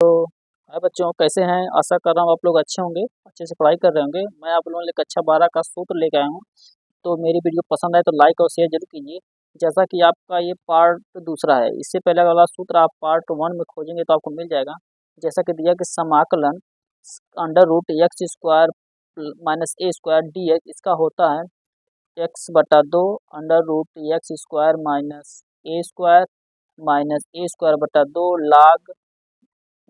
तो हाय बच्चों, कैसे हैं। आशा कर रहा हूँ आप लोग अच्छे होंगे, अच्छे से पढ़ाई कर रहे होंगे। मैं आप लोगों के लिए कक्षा 12 का सूत्र लेकर आया हूँ। तो मेरी वीडियो पसंद आए तो लाइक और शेयर जरूर कीजिए। जैसा कि आपका ये पार्ट दूसरा है, इससे पहले वाला सूत्र आप पार्ट 1 में खोजेंगे तो आपको मिल जाएगा। जैसा कि दिया कि समाकलन under root x square minus a square d x, इसका होता है x/2 under root x square minus a square बटा 2 लाग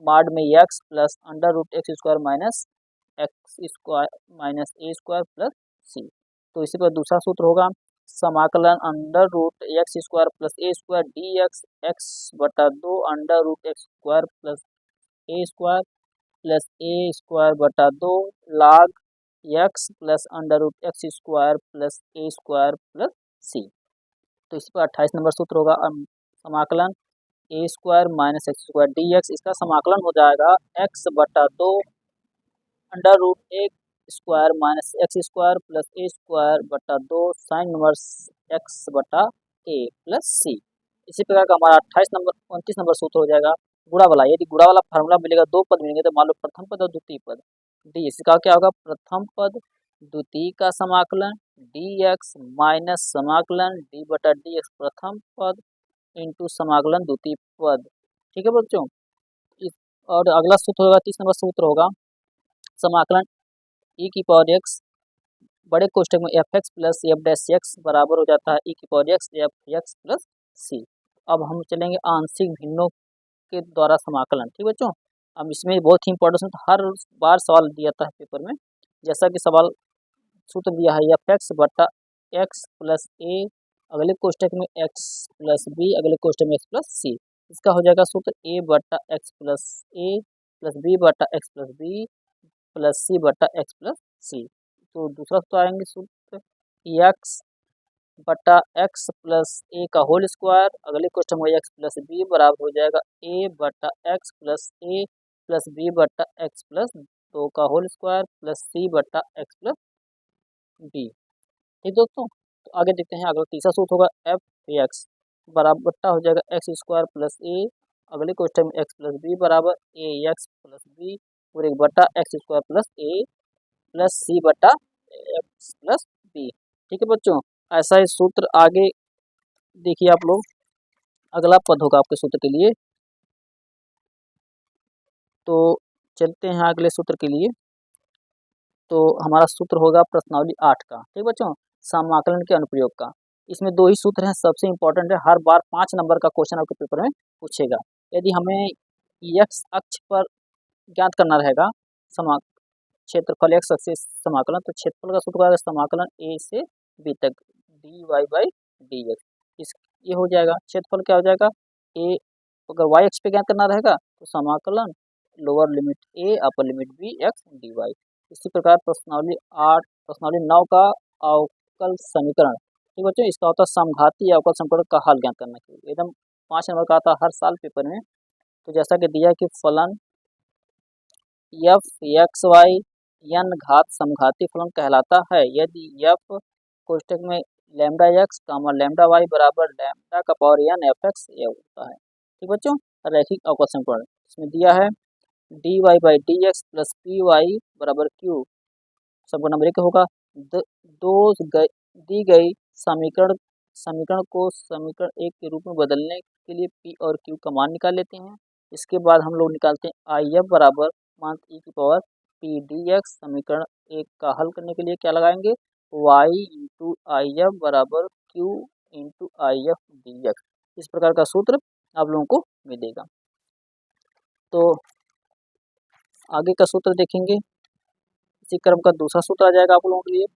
मॉड में x plus under root x square minus a square plus c. तो इसी पर दूसरा सूत्र होगा समाकलन under root x square plus a square d x x/2 under root x square plus a square बटा 2 log x plus under root x square plus a square plus c. तो इसी पर 28 नंबर सूत्र होगा समाकलन a square minus x square d x, इसका समाकलन हो जाएगा x/2 अंडर रूट एक square minus x square plus a square बटा 2 साइन इनवर्स एक्स बटा ए प्लस सी। इसी प्रकार का हमारा 29 नंबर सूत्र हो जाएगा गुणा वाला। यदि गुणा वाला फार्मूला मिलेगा, दो पद मिलेंगे तो मान लो प्रथम पद और द्वितीय पद डी, इसका क्या होगा प्रथम पद द्वितीय का समाकलन डी एक्स माइनस समाकलन डी बटा डी एक्स प्रथम पद इंटू समाकलन द्वितीय पद। ठीक है बच्चों। और अगला सूत्र होगा 30 नंबर सूत्र होगा समाकलन ई की पावर एक्स बड़े कोष्ठक में f x plus f dash x बराबर हो जाता है ई की power x f x plus c. अब हम चलेंगे आंशिक भिन्नों के द्वारा समाकलन। ठीक बच्चों। अब इसमें बहुत ही इंपॉर्टेंट, हर बार सवाल दिया था पेपर में। जैसा कि सवाल सूत्र दिया है एफ एक्स बटा एक्स प्लस ए अगले कोष्ठक में एक्स प्लस बी अगले कोष्ठक में एक्स प्लस सी। इसका हो जाएगा सूत्र ए बटा एक्स प्लस ए प्लस बी बटा एक्स प्लस बी प्लस सी बटा एक्स प्लस सी। तो दूसरा सूत्र आएंगे सूत्र एक्स बटा एक्स प्लस ए का होल स्क्वायर अगले क्वेश्चन में एक्स प्लस बी बराबर हो जाएगा ए बटा एक्स प्लस ए प्लस बी बटा एक्स प्लस 2 का होल स्क्वायर प्लस सी बटा एक्स प्लस बी। ठीक दोस्तों। तो आगे देखते हैं। अगला तीसरा सूत्र होगा एफ एक्स बराबर बट्टा हो जाएगा एक्स स्क्वायर प्लस ए अगले क्वेश्चन में एक्स प्लस बी बराबर ए एक्स प्लस बी और एक बटा एक्स स्क्वायर प्लस ए प्लस सी बटा एक्स प्लस बी। ठीक है बच्चों। ऐसा ही सूत्र आगे देखिए आप लोग। अगला पद होगा आपके सूत्र के लिए। तो चलते हैं अगले सूत्र के लिए। तो हमारा सूत्र होगा प्रश्नावली 8 का। ठीक बच्चों। समाकलन के अनुप्रयोग का। इसमें दो ही सूत्र हैं, सबसे इंपॉर्टेंट है, हर बार 5 नंबर का क्वेश्चन आपके पेपर में पूछेगा। यदि हमें एक्स अक्ष पर ज्ञात करना रहेगा क्षेत्रफल एक्स अक्ष से समाकलन, तो क्षेत्रफल का सूत्र होगा समाकलन ए से बी तक d y by d x. इस ये हो जाएगा क्षेत्रफल क्या हो जाएगा ए। अगर वाई अक्ष पे ज्ञात करना रहेगा तो समाकलन lower limit a upper limit b x d y. इसी प्रकार प्रश्नावली 9 का अवकल समीकरण। ठीक बच्चों। इसका होता है समघाती अवकल समीकरण का हल ज्ञात करने के लिए। एकदम 5 नंबर का आता है हर साल पेपर में। तो जैसा कि दिया कि फलन एफ एक्स वाई n घात समघाती फलन कहलाता है यदि एफ कोष्ठक में lambda x comma lambda Y बराबर लैम्डा का पावर n एफ एक्स ये होता है। ठीक बच्चों। रैखिक अवकल समीकरण इसमें दिया है d y by d x plus p y बराबर क्यू। समीकरण नंबर 1 होगा दी गई समीकरण को समीकरण 1 के रूप में बदलने के लिए पी और क्यू का मान निकाल लेते हैं। इसके बाद हम लोग निकालते हैं आई एफ बराबर मान ई की पावर पी डी एक्स। समीकरण 1 का हल करने के लिए क्या लगाएंगे वाई इंटू आई एफ बराबर Q into I F D x. इस प्रकार का सूत्र आप लोगों को मिलेगा। तो आगे का सूत्र देखेंगे। इसी क्रम का दूसरा सूत्र आ जाएगा आप लोगों के लिए।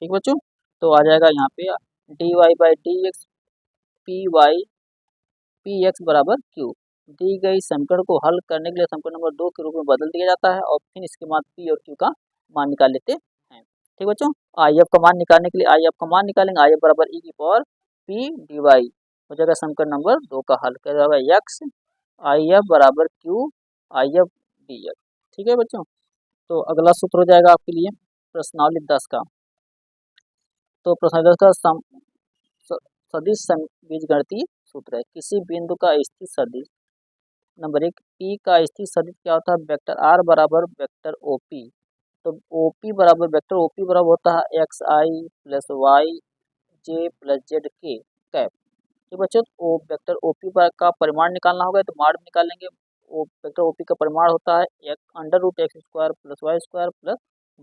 ठीक बच्चों। तो आ जाएगा यहाँ पे d y by d x p x बराबर क्यू। दी गई समीकरण को हल करने के लिए समीकरण नंबर 2 के रूप में बदल दिया जाता है और फिर इसके बाद पी और क्यू का मान निकाल लेते हैं। ठीक बच्चों। आई एफ का मान निकालने के लिए आई एफ का मान निकालेंगे। आई एफ बराबर ई की पावर पी डी वाई हो जाएगा समीकरण नंबर 2 का हल कर जाएगा एक्स आई एफ बराबर Q I F D x. ठीक है बच्चों। तो अगला सूत्र हो जाएगा आपके लिए प्रश्नावली 10 का। तो प्रश्नावली 10 का सदिश बीजगणितीय सूत्र है, किसी बिंदु का स्थिर सदिश। नंबर 1, P का स्थिर सदिश क्या होता है, वेक्टर R बराबर वेक्टर OP। तो OP बराबर वेक्टर OP बराबर होता है XI plus YJ plus ZK cap. ठीक बच्चों, तो वेक्टर OP का परिमाण निकालना होगा तो माड निकालेंगे। वेक्टर OP का परिमाण होता है under root x square plus y square plus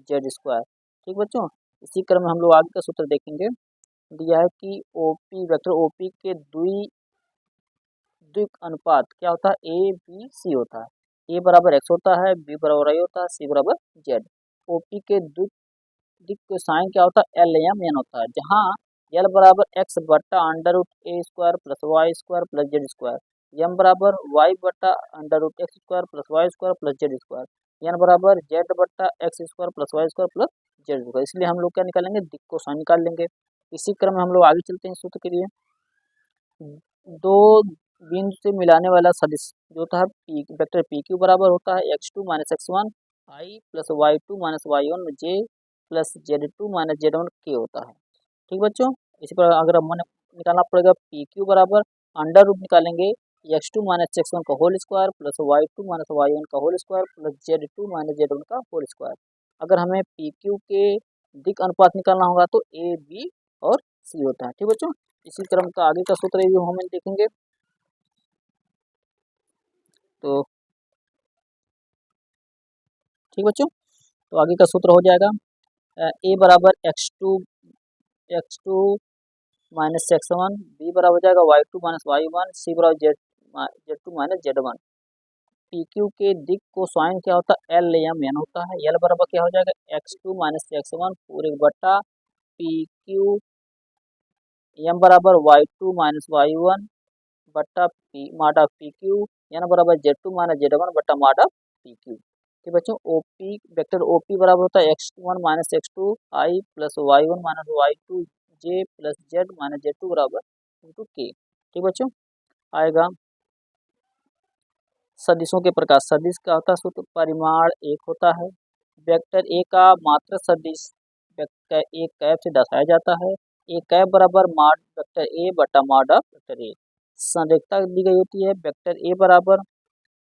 z square. ठीक बच्चों, इसी क्रम में हम लोग आगे का सूत्र देखेंगे। दिया है कि OP वेक्टर OP के द्विक अनुपात क्या होता है, ABC होता है। A बराबर x होता है, B बराबर y होता है, C बराबर z। OP के दिक को साइन क्या होता है, LMN होता है, जहाँ L बराबर x बट्टा under root a square plus y square plus z square, M बराबर y बट्टा under root x square plus y square plus z square, N बराबर z बट्टा x square plus y square plus z square. इसलिए हम लोग क्या निकालेंगे, दिक को साइन निकाल लेंगे। इसी क्रम में हम लोग आगे चलते हैं सूत्र के लिए। दो बिंदु से मिलाने वाला सदिश जो होता है वेक्टर PQ बराबर होता है x2 minus x1 I plus y2 minus y1 j plus z2 minus z1 k होता है। ठीक बच्चों, इसी पर अगर हमें निकालना पड़ेगा PQ बराबर अंडर रूट निकालेंगे x2 माइनस x1 का whole square plus y2 minus y1 का whole square plus z2 minus z1 का होल स्क्वायर। अगर हमें PQ के दिक अनुपात निकालना होगा तो A, B और C होता है। ठीक बच्चों, इसी क्रम का आगे का सूत्र भी हम देखेंगे। तो ठीक बच्चों, तो आगे का सूत्र हो जाएगा A बराबर x2 माइनस x1, B बराबर हो जाएगा y2 माइनस y1, C बराबर z2 माइनस z1। PQ के दिक को साइन क्या होता है, LMN होता है। L बराबर क्या हो जाएगा, x2 माइनस x1 पूरे बटा PQ, M बराबर y2 माइनस y1 बट्टा माडा PQ, N बराबर z2 माइनस z1 बट्टा माडा PQ। ठीक बच्चों, OP वेक्टर OP बराबर होता है x1 minus x2 I plus y1 minus y2 j plus z minus z2 बराबर k। ठीक बच्चों, आएगा सदिशों के प्रकार। सदिश का होता है सूत्र, परिमाण एक होता है। वेक्टर ए का मात्र सदिश वेक्टर ए कैप से दर्शाया जाता है। ए कैप बराबर माड वेक्टर ए बटा माड ऑफ वेक्टर ए। संरेखता दी गई होती है, वेक्टर ए बराबर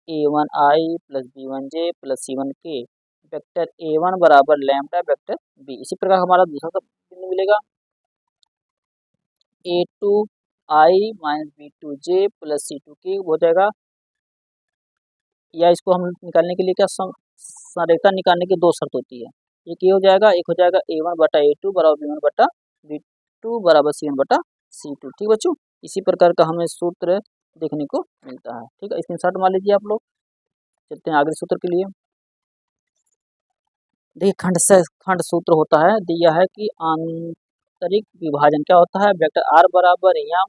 a1i plus b1j plus c1k, vector a1 बराबर लैम्डा वेक्टर b। इसी प्रकार हमारा दूसरा बिंदु मिलेगा a2i minus b2j plus c2k हो जाएगा। या इसको हम निकालने के लिए क्या संरेखता निकालने की दो शर्त होती है, एक ये हो जाएगा, एक हो जाएगा a1 बटा a2 बराबर b1 बटा b2 बराबर c1 बटा c2। ठीक बच्चों, इसी प्रकार का हमें सूत्र देखने को मिलता है। ठीक है, स्क्रीनशॉट मार लीजिए आप लोग। चलते हैं आगे सूत्र के लिए। देखिए खंड सूत्र होता है, दिया है कि आंतरिक विभाजन क्या होता है, वेक्टर r बराबर m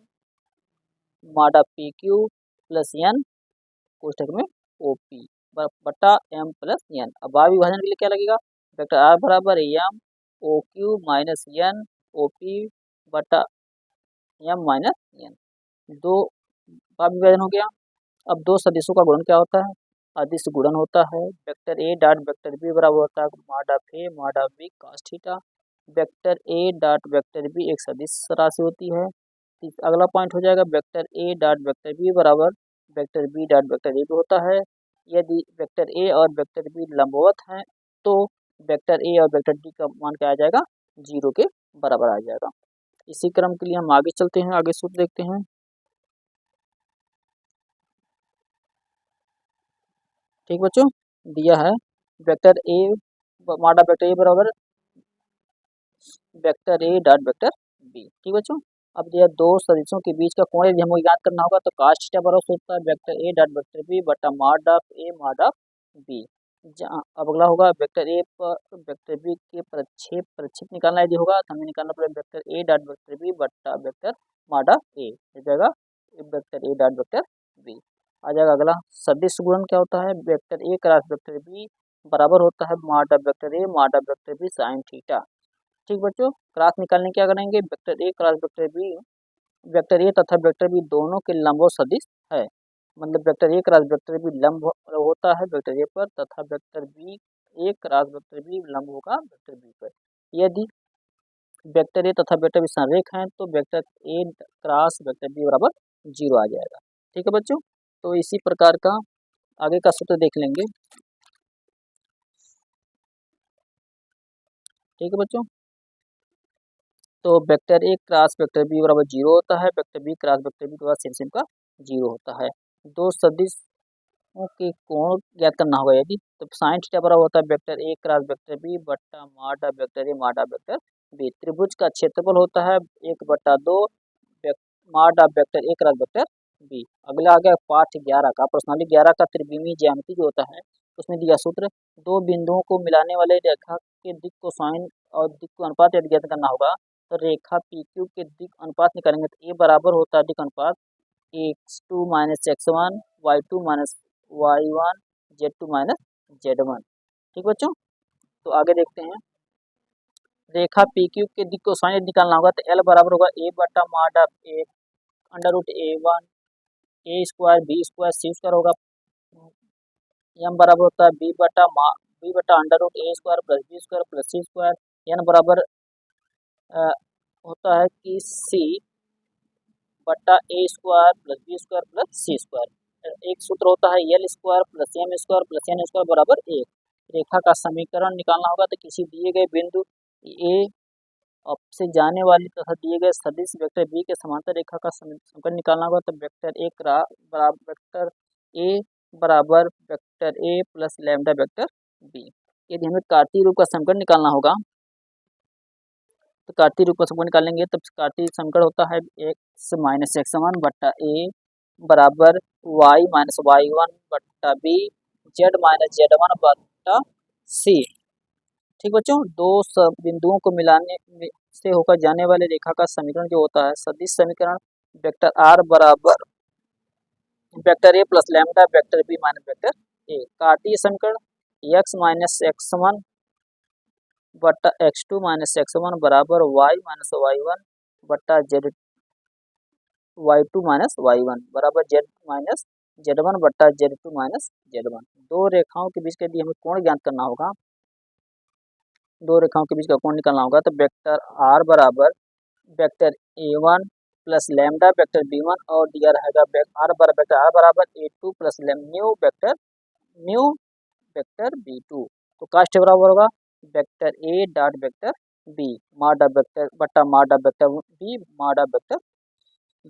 माडा PQ प्लस n कोष्ठक में OP बटा m प्लस n। अब बाह्य विभाजन के लिए क्या लगेगा, वेक्टर r बराबर m OQ minus n OP बटा m माइनस n। दो बाह्य विभाजन हो गया। अब दो सदिशों का गुणन क्या होता है, अदिश गुणन होता है। Vector a dot vector b बराबर होता है mod of a mod of b cos theta. Vector a dot vector b एक सदिश राशि होती है। अगला पॉइंट हो जाएगा, vector a dot vector b बराबर vector b dot vector a भी होता है। यदि वेक्टर ए और वेक्टर बी लंबवत हैं तो वेक्टर ए और वेक्टर डी का मान क्या आ जाएगा, 0 के बराबर आ जाएगा। इसी क्रम के लिए हम आगे चलते हैं, आगे सूत्र देखते हैं। ठीक बच्चों, दिया है वेक्टर ए माडा वेक्टर ए बराबर vector a dot vector b. ठीक बच्चों, अब दिया दो सदिशों के बीच का कोण यदि हमको याद करना होगा तो कास्ट थीटा बराबर होता है vector a dot vector b बटा mod of a mod of b. जहाँ अब अगला होगा वेक्टर ए पर वेक्टर बी के प्रक्षेप निकालना यदि होगा तो हमें निकालना पड़ेगा vector a dot vector b बटा वेक्टर मॉड ऑफ ए हो जाएगा vector a dot vector b. आ जाएगा अगला सदिश गुणन क्या होता है, vector a cross vector b बराबर होता है mod of vector a mod of vector b sine theta. ठीक बच्चों, क्रॉस निकालने क्या करेंगे, vector a cross vector b, vector a तथा वेक्टर बी दोनों के लंबवत सदिश है। मतलब vector a cross vector B लंब होता है वेक्टर ए पर तथा वेक्टर बी ए क्रॉस वेक्टर बी लंब होगा वेक्टर बी पर। यदि वेक्टर ए तथा वेक्टर बी संरेख हैं तो vector a cross vector b बराबर जीरो आ जाएगा। ठीक है बच्चों, तो इसी प्रकार का आगे का सूत्र देख लेंगे। ठीक है बच्चों, तो vector a cross vector b बराबर जीरो होता है, vector b cross vector b के बाद सेम का जीरो होता है। दो सदिश के कोण ज्ञात करना होगा यदि, तो साइन थीटा बराबर होता है vector a cross vector b बट्टा माडा वेक्टर ए माडा वेक्टर बी। त्रिभुज का क्षेत्रफल होता है 1/2 माडा vector a cross vector b. अगला आ गया पाठ 11 का, प्रश्नावली 11 का त्रिविमीय ज्यामिति जो होता है उसमें दिया सूत्र, दो बिंदुओं को मिलाने वाले रेखा के दिक् कोसाइन और दिक् को अनुपात यदि ज्ञात करना होगा तो रेखा PQ के दिक् अनुपात निकालेंगे, तो ए बराबर होता है दिक् अनुपात x2 minus x1 y2 minus y1 z2 minus z1। ठीक बच्चों, तो आगे देखते हैं, रेखा PQ के दिक् कोसाइन यदि निकालना होगा तो L बराबर होगा a बटा माडा a under root A1 a square b square c square होगा, m बराबर होता है b बटा under root a square plus b square plus c square, n बराबर होता है कि c बटा a square plus b square plus c square. एक सूत्र होता है l square plus m square plus n square बराबर 1। रेखा का समीकरण निकालना होगा तो किसी दिए गए बिंदु ए से जाने वाली तथा दिए गए सदिश वेक्टर बी के समांतर रेखा का समीकरण निकालना होगा, तो वेक्टर ए बराबर vector a plus lambda vector b. यदि हमें कार्तीय रूप का समीकरण निकालना होगा तो कार्तीय रूप का समीकरण निकालेंगे, तो कार्तीय समीकरण होता है x माइनस x1 बट्टा ए बराबर y माइनस y1 बट्टा बी z माइनस z1 बट्टा सी। ठीक बच्चों, दो बिंदुओं को मिलाने से होकर जाने वाले रेखा का समीकरण जो होता है सदिश समीकरण वेक्टर r बराबर vector a plus lambda vector b minus vector a. कार्तीय समीकरण x माइनस x1 बट्टा x2 माइनस x1 बराबर y माइनस y1 बट्टा y2 माइनस y1 बराबर z माइनस z1 बट्टा z2 माइनस z1। दो रेखाओं के बीच के लिए हमें कोण ज्ञात करना होगा, दो रेखाओं के बीच का कोण निकालना होगा, तो वेक्टर r बराबर vector a1 plus lambda vector b1 और दिया रहेगा वेक्टर r बराबर a2 plus mu vector b2। तो कास्ट बराबर होगा vector a dot vector b माडा वेक्टर बट्टा माडा वेक्टर b माडा वेक्टर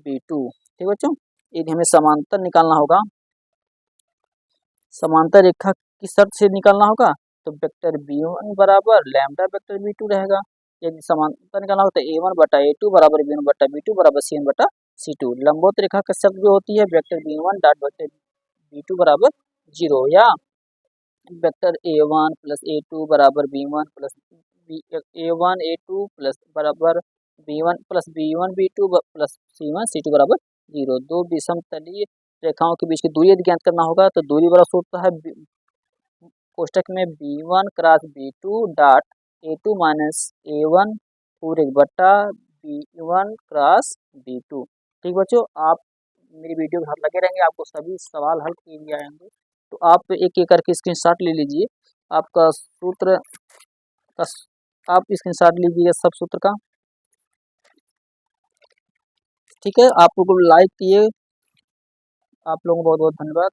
b2। ठीक बच्चों, यदि हमें समांतर निकालना होगा, समांतर रेखा की शर्त से निकालना होगा तो वेक्टर b1 बराबर लैम्डा वेक्टर b2 रहेगा। यदि समांतर निकालना होगा तो a1 बटा a2 बराबर b1 बटा b2 बराबर c1 बटा c2। लंबवत रेखा की शर्त जो होती है vector b1 dot vector b2 बराबर 0 या वेक्टर a1 प्लस a2 बराबर b1 plus a1 a2 plus बराबर b1 plus b1 b2 plus c1 c2 बराबर 0। दो विषम तलीय रेखाओं के बीच की दूरी यदि ज्ञात करना होगा तो दूरी बड़ा सूत्र है कोष्टक में b1 cross b2 dot a2 minus a1 पूरे बट्टा b1 क्रॉस b2। ठीक बच्चों, आप मेरी वीडियो के साथ लगे रहेंगे, आपको सभी सवाल हल किए जाएंगे, तो आप एक एक करके स्क्रीनशॉट ले लीजिए। आपका सूत्र का आप स्क्रीनशॉट लीजिए सब सूत्र का। ठीक है, आप लोग लाइक किए, आप लोगों को बहुत बहुत धन्यवाद।